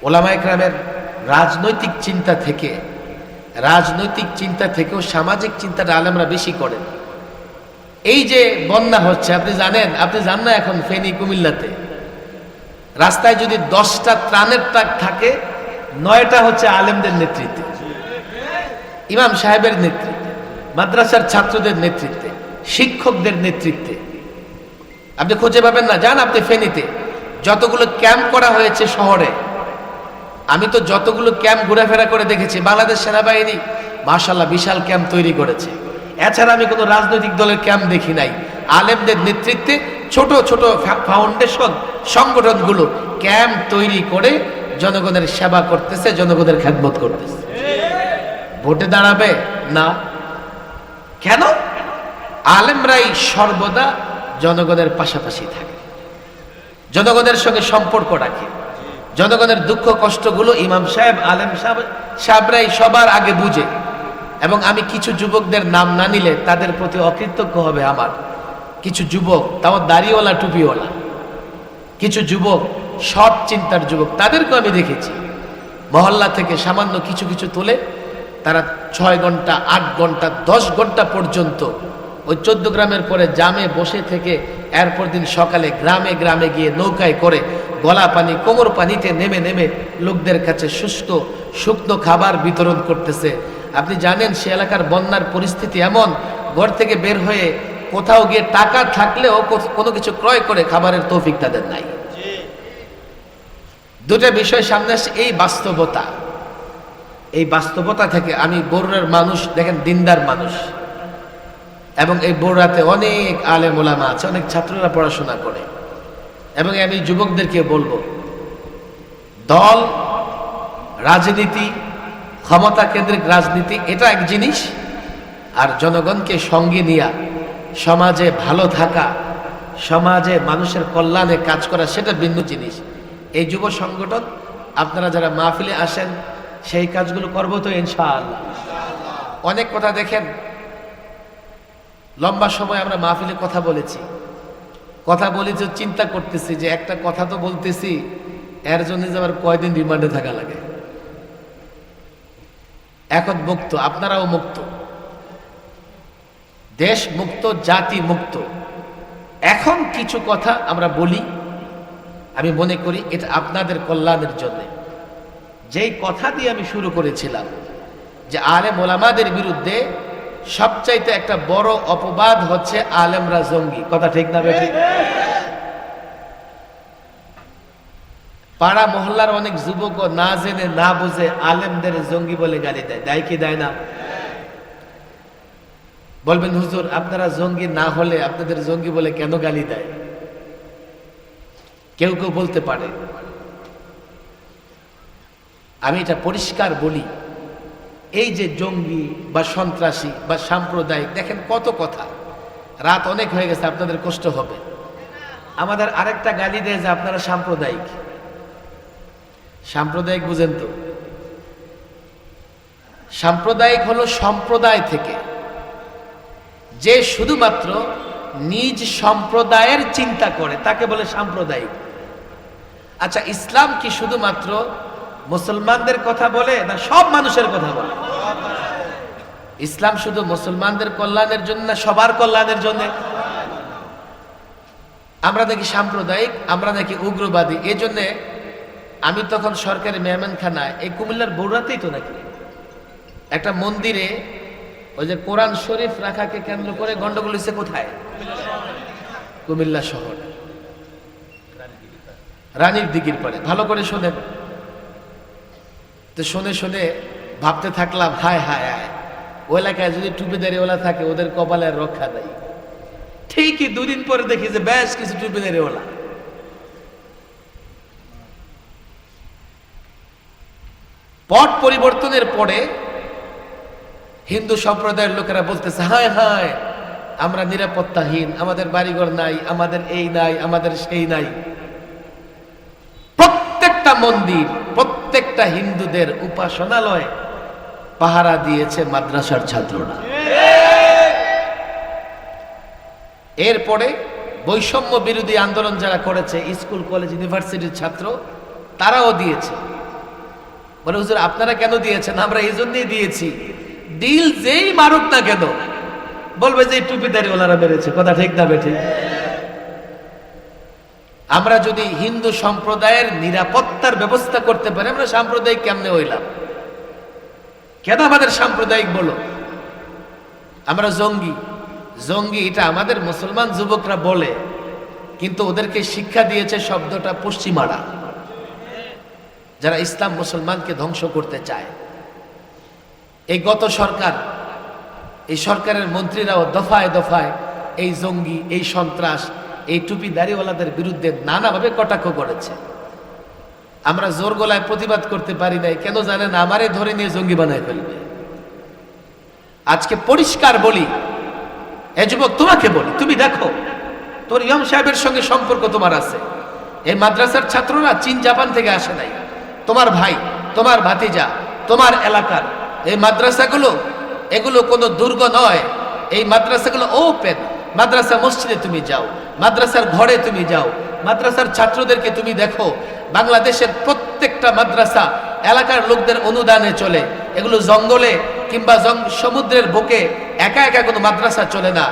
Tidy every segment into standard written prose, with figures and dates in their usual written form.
ওলামায়ে কেরামের রাজনৈতিক চিন্তা থেকেও সামাজিক চিন্তাটা আলেমরা বেশি করেন। এই যে বন্যা হচ্ছে, আপনি জান না এখন ফেনী কুমিল্লাতে রাস্তায় যদি 10টা ত্রাণের ট্রাক থাকে, 9টা হচ্ছে আলেমদের নেতৃত্বে, ইমাম সাহেবের নেতৃত্বে, মাদ্রাসার ছাত্রদের নেতৃত্বে, শিক্ষকদের নেতৃত্বে। আপনি খুঁজে পাবেন না। যান আপনি ফেনীতে, যতগুলো ক্যাম্প করা হয়েছে শহরে, আমি তো যতগুলো ক্যাম্প ঘোরাফেরা করে দেখেছি, বাংলাদেশ সেনাবাহিনী মাশাআল্লাহ বিশাল ক্যাম্প তৈরি করেছে। এছাড়া আমি কোনো রাজনৈতিক দলের ক্যাম্প দেখি নাই। আলেমদের নেতৃত্বে ছোট ছোট ফাউন্ডেশন সংগঠনগুলো ক্যাম্প তৈরি করে জনগণের সেবা করতেছে, জনগণের খেদমত করতেছে। ভোটে দাঁড়াবে না কেন? আলেমরাই সর্বদা জনগণের পাশাপাশি থাকে, জনগণের সঙ্গে সম্পর্ক রাখে, জনগণের দুঃখ কষ্টগুলো ইমাম সাহেব, আলেম সাহেবরাই সবার আগে বুঝে। এবং আমি কিছু যুবকদের নাম না নিলে তাদের প্রতি অকৃতজ্ঞ হবে আমার। কিছু যুবক, তাও দাড়িওয়ালা টুপিওয়ালা কিছু যুবক, সৎ চিন্তার যুবক, তাদেরকেও আমি দেখেছি মহল্লা থেকে সামান্য কিছু কিছু তুলে তারা 6 ঘন্টা, 8 ঘন্টা, 10 ঘন্টা পর্যন্ত ওই 14 গ্রামের পরে জামে বসে থেকে এরপর দিন সকালে গ্রামে গ্রামে গিয়ে নৌকায় করে গলা পানি, কোমর পানিতে নেমে নেমে লোকদের কাছে শুকনো খাবার বিতরণ করতেছে। আপনি জানেন সে এলাকার বন্যার পরিস্থিতি এমন, ঘর থেকে বের হয়ে কোথাও গিয়ে টাকা থাকলেও কোনো কিছু ক্রয় করে খাবারের তৌফিক তাদের নাই। দুটা বিষয় সামনে আসে, এই বাস্তবতা থেকে আমি বগুড়ার মানুষ, দেখেন দিনদার মানুষ, এবং এই বগুড়াতে অনেক আলেম ওলামা আছে, অনেক ছাত্ররা পড়াশোনা করে। এবং আমি যুবকদেরকে বলবো, দল, রাজনীতি, ক্ষমতা কেন্দ্রিক রাজনীতি এটা এক জিনিস, আর জনগণকে সঙ্গে নিয়ে সমাজে ভালো থাকা, সমাজে মানুষের কল্যাণে কাজ করা সেটা ভিন্ন জিনিস। এই যুব সংগঠন আপনারা যারা মাহফিলে আসেন সেই কাজগুলো করবো তো ইনশাআল্লাহ। অনেক কথা দেখেন, লম্বা সময় আমরা মাহফিলে কথা বলেছি, চিন্তা করতেছি যে একটা কথা তো বলতেছি, এর জন্য যে আবার কয়দিন রিমান্ডে থাকা লাগে। এখন মুক্ত, আপনারাও মুক্ত, দেশ মুক্ত, জাতি মুক্ত। এখন কিছু কথা আমরা বলি, আমি মনে করি এটা আপনাদের কল্যাণের জন্য। যেই কথা দিয়ে আমি শুরু করেছিলাম যে আলেম ওলামাদের বিরুদ্ধে সবচাইতে একটা বড় অপবাদ হচ্ছে আলেমরা জঙ্গি। কথা ঠিক না বেঠিক? পাড়া মহল্লার অনেক যুবক না জেনে না বুঝে আলেমদের জঙ্গি বলে গালি দেয়, দেয় কি দেয় না? বলবেন হুজুর আপনারা জঙ্গি না হলে আপনাদের জঙ্গি বলে কেন গালি দেয়? কেউ কেউ বলতে পারে। আমি এটা পরিষ্কার বলি, এই যে জঙ্গি বা সন্ত্রাসী বা সাম্প্রদায়িক, দেখেন কত কথা, রাত অনেক হয়ে গেছে, আপনাদের কষ্ট হবে। আমাদের আরেকটা গালি দেয় যে আপনারা সাম্প্রদায়িক। সাম্প্রদায়িক বুঝেন তো? সাম্প্রদায়িক হলো সম্প্রদায় থেকে যে শুধুমাত্র নিজ সম্প্রদায়ের চিন্তা করে তাকে বলে সাম্প্রদায়িক। আচ্ছা, ইসলাম কি শুধুমাত্র মুসলমানদের কথা বলে না সব মানুষের কথা বলে? ইসলাম শুধু মুসলমানদের কল্যাণের জন্য না সবার কল্যাণের জন্য? আমরা নাকি সাম্প্রদায়িক, আমরা নাকি উগ্রবাদী। এই জন্যে আমি তখন সরকারি মেহমানখানায়, এই কুমিল্লার বগুড়াতেই তো নাকি একটা মন্দিরে ওই যে কোরআন শরীফ রাখাকে কেন্দ্র করে গন্ডগোল হয়েছে। কোথায়? কুমিল্লা শহর, রানীর দিঘির পাড়ে। ভালো করে শোনেন তো, শুনে ভাবতে থাকলাম, হায় হায় হায়, ওই এলাকায় যদি টুপিদারিওয়ালা থাকে ওদের কপালে রক্ষা দেয়। ঠিকই 2 দিন পরে দেখি যে বেশ কিছু টুপিদারিওয়ালা। পট পরিবর্তনের পরে হিন্দু সম্প্রদায়ের লোকেরা বলতেছে, হায় হায় আমরা নিরাপত্তাহীন, আমাদের বাড়িঘর নাই, আমাদের এই নাই, আমাদের সেই নাই। প্রত্যেকটা মন্দির, প্রত্যেকটা হিন্দুদের উপাসনালয় পাহারা দিয়েছে মাদ্রাসার ছাত্ররা। এরপরে বৈষম্য বিরোধী আন্দোলন যারা করেছে, স্কুল কলেজ ইউনিভার্সিটির ছাত্র, তারাও দিয়েছে। বলে হুজুর আপনারা কেন দিয়েছেন? আমরা এই জন্যই দিয়েছি, ডিল যেই মারুক না কেন বলবে যে টুপিদারি ওনারা মেরেছে। কথা ঠিক না বেঠিক? আমরা যদি হিন্দু সম্প্রদায়ের নিরাপত্তার ব্যবস্থা করতে পারি, আমরা সাম্প্রদায়িক কেমনে হইলাম? কেন আমাদের সাম্প্রদায়িক বলো? আমরা জঙ্গি জঙ্গি এটা আমাদের মুসলমান যুবকরা বলে, কিন্তু ওদেরকে শিক্ষা দিয়েছে শব্দটা পশ্চিমারা, যারা ইসলাম মুসলমানকে ধ্বংস করতে চায়। এই গত সরকার, এই সরকারের মন্ত্রীরাও দফায় দফায় এই জঙ্গি, এই সন্ত্রাস, এই টুপি দাড়িওয়ালাদের বিরুদ্ধে নানাভাবে কটাক্ষ করেছে। আমরা জোর গলায় প্রতিবাদ করতে পারি নাই, কেন জানেন? আমারে ধরে নিয়ে জঙ্গি বানায় ফেলবে। আজকে পরিষ্কার বলি, এ যুবক তোমাকে বলি, তুমি দেখো তোর ইমাম সাহেবের সঙ্গে সম্পর্ক তোমার আছে। এই মাদ্রাসার ছাত্ররা চীন জাপান থেকে আসে নাই, তোমার ভাই, তোমার ভাতিজা, তোমার এলাকার। এই মাদ্রাসাগুলো এগুলো কোনো দুর্গ নয়, এই মাদ্রাসাগুলো ওপেন। মাদ্রাসা মসজিদে তুমি যাও, মাদ্রাসার ঘরে তুমি যাও, মাদ্রাসার ছাত্রদেরকে তুমি দেখো। বাংলাদেশের প্রত্যেকটা মাদ্রাসা এলাকার লোকদের অনুদানে চলে। এগুলো জঙ্গলে কিংবা সমুদ্রের বুকে একা একা কোনো মাদ্রাসা চলে না।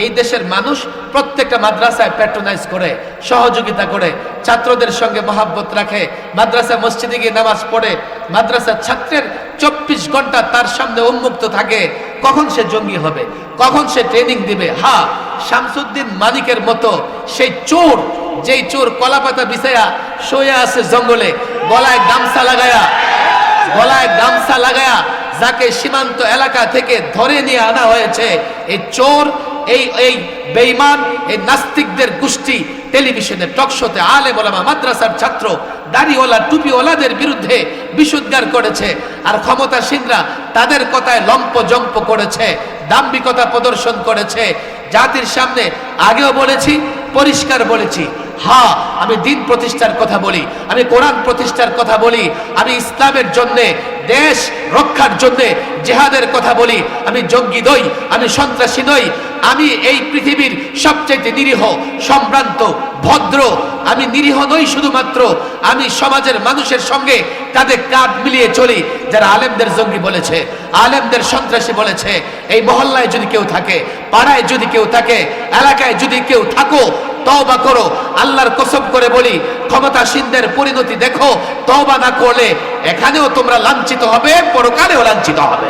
এই দেশের মানুষ প্রত্যেকটা মাদ্রাসায় প্যাট্রোনাইজ করে, সহযোগিতা করে, ছাত্রদের সঙ্গে মহাব্বত রাখে, মাদ্রাসা মসজিদে গিয়ে নামাজ পড়ে। মাদ্রাসার ছাত্রের 24 ঘন্টা তার সামনে উন্মুক্ত থাকে, কখন সে জঙ্গি হবে, কখন সে ট্রেনিং দিবে। হ্যাঁ, শামসুদ্দিন মানিকের মতো সেই চোর, যেই চোর কলাপাতা বিছায়া শুয়ে আছে জঙ্গলে, গলায় গামছা লাগায়া যাকে সীমান্ত এলাকা থেকে ধরে নিয়ে আনা হয়েছে, এই চোর, এই বেঈমান, এই নাস্তিকদের গোষ্ঠী টেলিভিশনে, টকশোতে আলেম ওলামা, মাদ্রাসার ছাত্র, দাড়িওয়ালা, টুপিওয়ালাদের বিরুদ্ধে বিষোদ্গার করেছে। আর ক্ষমতাসীনরা তাদের কথায় লম্প জম্প করেছে, দাম্ভিকতা প্রদর্শন করেছে। জাতির সামনে আগেও বলেছি, পরিষ্কার বলেছি, হ্যাঁ আমি দিন প্রতিষ্ঠার কথা বলি, আমি কোরআন প্রতিষ্ঠার কথা বলি, আমি ইসলামের জন্যে, দেশ রক্ষার জন্যে জিহাদের কথা বলি। আমি জঙ্গি নই, আমি সন্ত্রাসী নই, আমি এই পৃথিবীর সবচেয়ে নিরীহ, সম্ভ্রান্ত, ভদ্র। আমি নিরীহ নই শুধুমাত্র, আমি সমাজের মানুষের সঙ্গে কাঁধে কাঁধ মিলিয়ে চলি। যারা আলেমদের জঙ্গি বলেছে, আলেমদের সন্ত্রাসী বলেছে, এই মহল্লায় যদি কেউ থাকে, পাড়ায় যদি কেউ থাকে, এলাকায় যদি কেউ থাকো, তওবা করো। আল্লাহর কসম করে বলি, ক্ষমতাসীনদের পরিণতি দেখো। তওবা না করলে এখানেও তোমরা লাঞ্ছিত হবে, পরকালেও লাঞ্ছিত হবে।